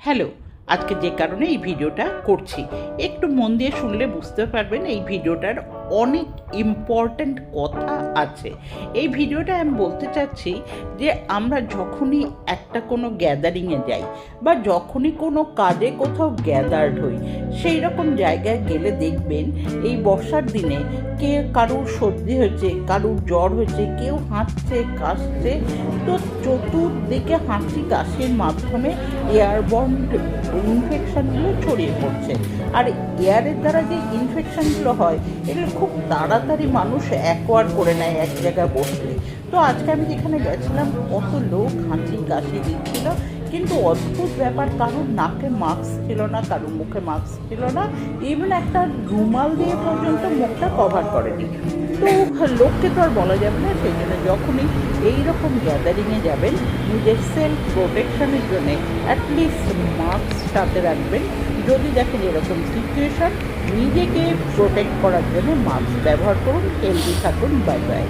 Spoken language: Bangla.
হ্যালো, আজকে যে কারণে এই ভিডিওটা করছি, একটু মন দিয়ে শুনলে বুঝতে পারবেন এই ভিডিওটার অনেক ইম্পর্ট্যান্ট কথা আছে। এই ভিডিওটা আমি বলতে চাচ্ছি যে আমরা যখনই একটা কোনো গ্যাদারিংয়ে যাই বা যখনই কোনো কাজে কোথাও গ্যাদার্ড হই, সেই রকম জায়গায় গেলে দেখবেন এই বর্ষার দিনে কারুর সর্দি হয়েছে, কারুর জ্বর হয়েছে, কেউ হাঁচছে কাশছে, তো চতুর্দিকে হাঁচি কাশির মাধ্যমে এয়ারবর্ন ইনফেকশানগুলো ছড়িয়ে পড়ছে। আর এয়ারের দ্বারা যে ইনফেকশানগুলো হয় এগুলো খুব তাড়াতাড়ি মানুষ অ্যাকোয়ার করে নেয় এক জায়গায় বসলে। তো আজকে আমি যেখানে গেছিলাম কত লোক হাঁচি কাশি দিচ্ছিল, কিন্তু অদ্ভুত ব্যাপার, কারোর নাকে মাস্ক ছিল না, কারোর মুখে মাস্ক ছিল না, ইভেন একটা রুমাল দিয়ে পর্যন্ত মুখটা কভার করেনি। তো লোককে তো আর বলা যাবে না, সেই জন্য যখনই এইরকম গ্যাদারিংয়ে যাবেন নিজের সেলফ প্রোটেকশনের জন্যে অ্যাটলিস্ট মাস্ক সাথে রাখবেন। যদি দেখেন এরকম সিচুয়েশন, নিজেকে প্রোটেক্ট করার জন্য মাস্ক ব্যবহার করুন। হেলদি থাকুন। Bye bye.